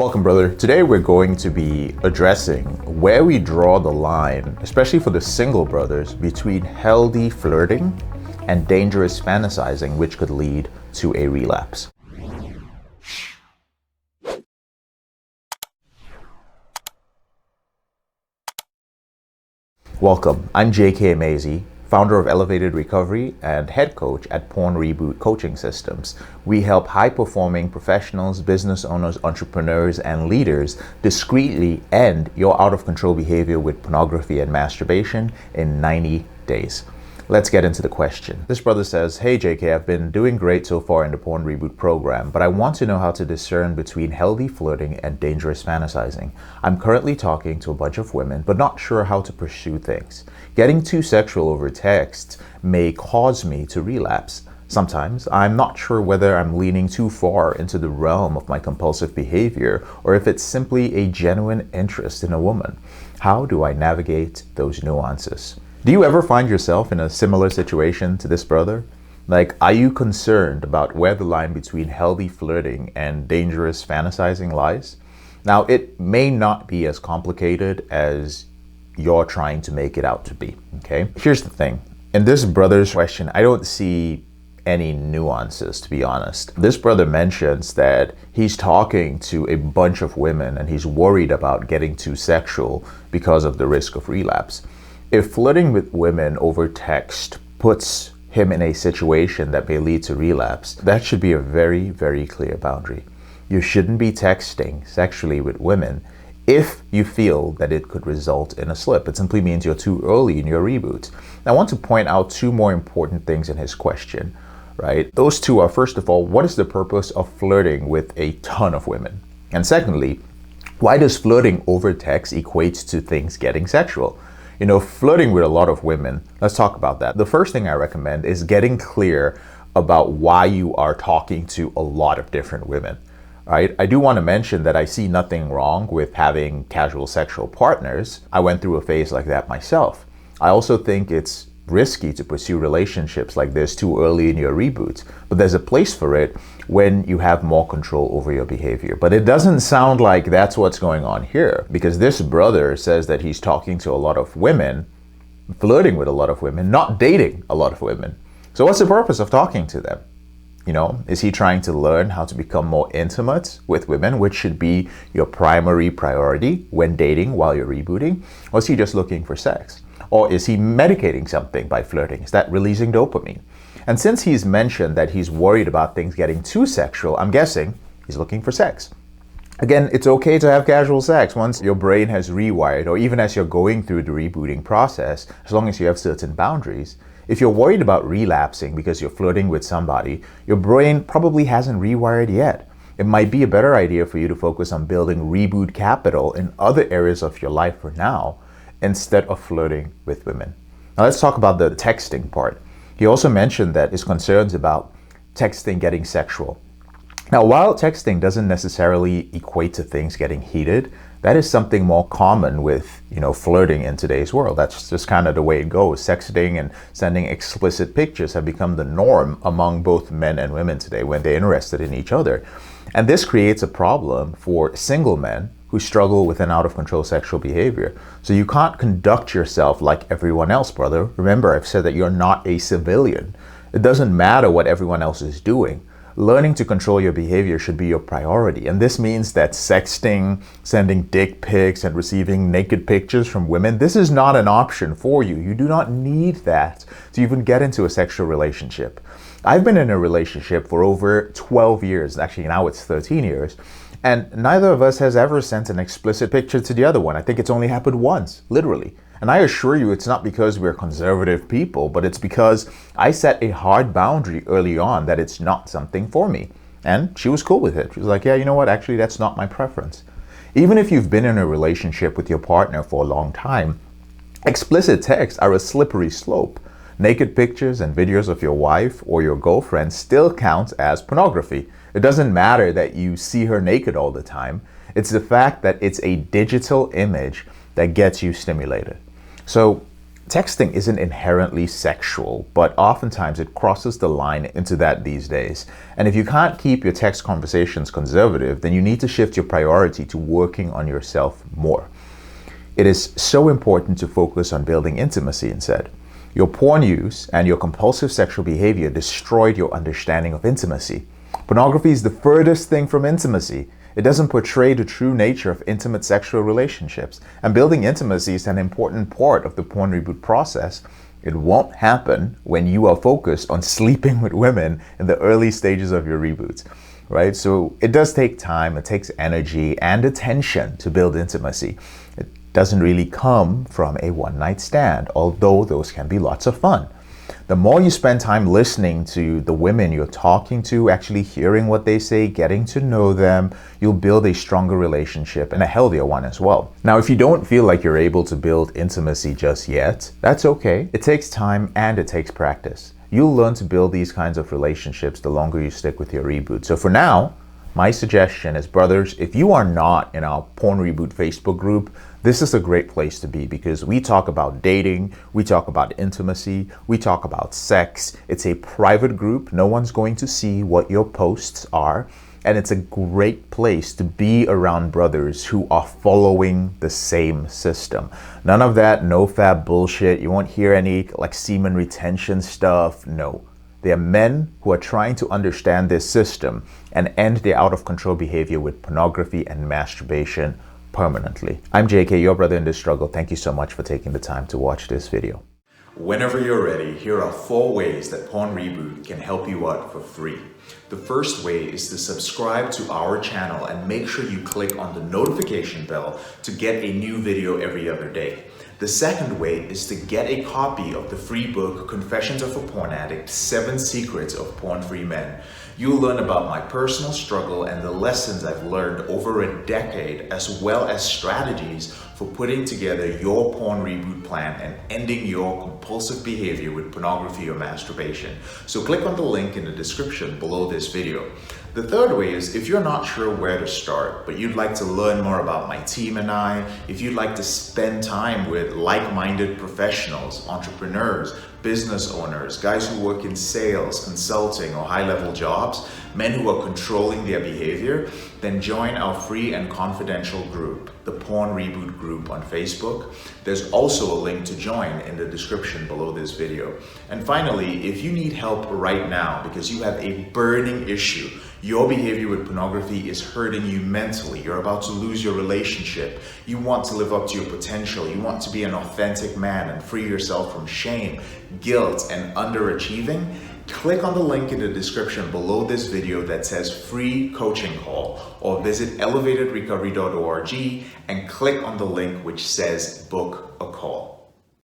Welcome, brother. Today we're going to be addressing where we draw the line, especially for the single brothers, between healthy flirting and dangerous fantasizing, which could lead to a relapse. Welcome, I'm JK Emezi, founder of Elevated Recovery and head coach at REBOOT Coaching Systems. We help high-performing professionals, business owners, entrepreneurs, and leaders discreetly end your out-of-control behavior with pornography and masturbation in 90 days. Let's get into the question. This brother says, "Hey JK, I've been doing great so far in the REBOOT program, but I want to know how to discern between healthy flirting and dangerous fantasizing. I'm currently talking to a bunch of women, but not sure how to pursue things. Getting too sexual over text may cause me to relapse. Sometimes I'm not sure whether I'm leaning too far into the realm of my compulsive behavior or if it's simply a genuine interest in a woman. How do I navigate those nuances?" Do you ever find yourself in a similar situation to this brother? Like, are you concerned about where the line between healthy flirting and dangerous fantasizing lies? Now, it may not be as complicated as you're trying to make it out to be, okay? Here's the thing. In this brother's question, I don't see any nuances, to be honest. This brother mentions that he's talking to a bunch of women and he's worried about getting too sexual because of the risk of relapse. If flirting with women over text puts him in a situation that may lead to relapse, that should be a very, very clear boundary. You shouldn't be texting sexually with women if you feel that it could result in a slip. It simply means you're too early in your reboot. Now, I want to point out two more important things in his question, right? Those two are, first of all, what is the purpose of flirting with a ton of women? And secondly, why does flirting over text equate to things getting sexual? You know, flirting with a lot of women, let's talk about that. The first thing I recommend is getting clear about why you are talking to a lot of different women, right? I do want to mention that I see nothing wrong with having casual sexual partners. I went through a phase like that myself. I also think it's risky to pursue relationships like this too early in your reboot, but there's a place for it when you have more control over your behavior. But it doesn't sound like that's what's going on here, because this brother says that he's talking to a lot of women, flirting with a lot of women, not dating a lot of women. So what's the purpose of talking to them? You know, is he trying to learn how to become more intimate with women, which should be your primary priority when dating while you're rebooting? Or is he just looking for sex? Or is he medicating something by flirting? Is that releasing dopamine? And since he's mentioned that he's worried about things getting too sexual, I'm guessing he's looking for sex. Again, it's okay to have casual sex once your brain has rewired, or even as you're going through the rebooting process, as long as you have certain boundaries. If you're worried about relapsing because you're flirting with somebody, your brain probably hasn't rewired yet. It might be a better idea for you to focus on building reboot capital in other areas of your life for now, instead of flirting with women. Now let's talk about the texting part. He also mentioned that his concerns about texting getting sexual. Now, while texting doesn't necessarily equate to things getting heated, that is something more common with, flirting in today's world. That's just kind of the way it goes. Sexting and sending explicit pictures have become the norm among both men and women today when they're interested in each other. And this creates a problem for single men who struggle with an out-of-control sexual behavior. So you can't conduct yourself like everyone else, brother. Remember, I've said that you're not a civilian. It doesn't matter what everyone else is doing. Learning to control your behavior should be your priority. And this means that sexting, sending dick pics, and receiving naked pictures from women, this is not an option for you. You do not need that to even get into a sexual relationship. I've been in a relationship for over 12 years. Actually, now it's 13 years. And neither of us has ever sent an explicit picture to the other one. I think it's only happened once, literally. And I assure you, it's not because we're conservative people, but it's because I set a hard boundary early on that it's not something for me. And she was cool with it. She was like, yeah, you know what? Actually, that's not my preference. Even if you've been in a relationship with your partner for a long time, explicit texts are a slippery slope. Naked pictures and videos of your wife or your girlfriend still count as pornography. It doesn't matter that you see her naked all the time. It's the fact that it's a digital image that gets you stimulated. So Texting isn't inherently sexual, but oftentimes it crosses the line into that these days. And if you can't keep your text conversations conservative, then you need to shift your priority to working on yourself more. It is so important to focus on building intimacy instead. Your porn use and your compulsive sexual behavior destroyed your understanding of intimacy. Pornography is the furthest thing from intimacy. It doesn't portray the true nature of intimate sexual relationships. And building intimacy is an important part of the porn reboot process. It won't happen when you are focused on sleeping with women in the early stages of your reboots, right? So it does take time, it takes energy and attention to build intimacy. It doesn't really come from a one-night stand, although those can be lots of fun. The more you spend time listening to the women you're talking to, actually hearing what they say, getting to know them, you'll build a stronger relationship and a healthier one as well. Now, if you don't feel like you're able to build intimacy just yet, that's okay. It takes time and it takes practice. You'll learn to build these kinds of relationships the longer you stick with your reboot. So for now, my suggestion is, brothers, if you are not in our Porn Reboot Facebook group, this is a great place to be because we talk about dating, we talk about intimacy, we talk about sex. It's a private group. No one's going to see what your posts are. And it's a great place to be around brothers who are following the same system. None of that no-fab bullshit. You won't hear any like semen retention stuff. No. They are men who are trying to understand this system and end their out-of-control behavior with pornography and masturbation permanently. I'm JK, your brother in this struggle. Thank you so much for taking the time to watch this video. Whenever you're ready, here are 4 ways that Porn Reboot can help you out for free. The first way is to subscribe to our channel and make sure you click on the notification bell to get a new video every other day. The second way is to get a copy of the free book, Confessions of a Porn Addict, 7 Secrets of Porn-Free Men. You'll learn about my personal struggle and the lessons I've learned over a decade, as well as strategies for putting together your porn reboot plan and ending your compulsive behavior with pornography or masturbation. So click on the link in the description below this video. The third way is, if you're not sure where to start, but you'd like to learn more about my team and I, if you'd like to spend time with like-minded professionals, entrepreneurs, business owners, guys who work in sales, consulting, or high-level jobs, men who are controlling their behavior, then join our free and confidential group, the Porn Reboot group on Facebook. There's also a link to join in the description below this video. And finally, if you need help right now because you have a burning issue, your behavior with pornography is hurting you mentally, you're about to lose your relationship, you want to live up to your potential, you want to be an authentic man and free yourself from shame, guilt, and underachieving, click on the link in the description below this video that says free coaching call, or visit elevatedrecovery.org and click on the link which says book a call.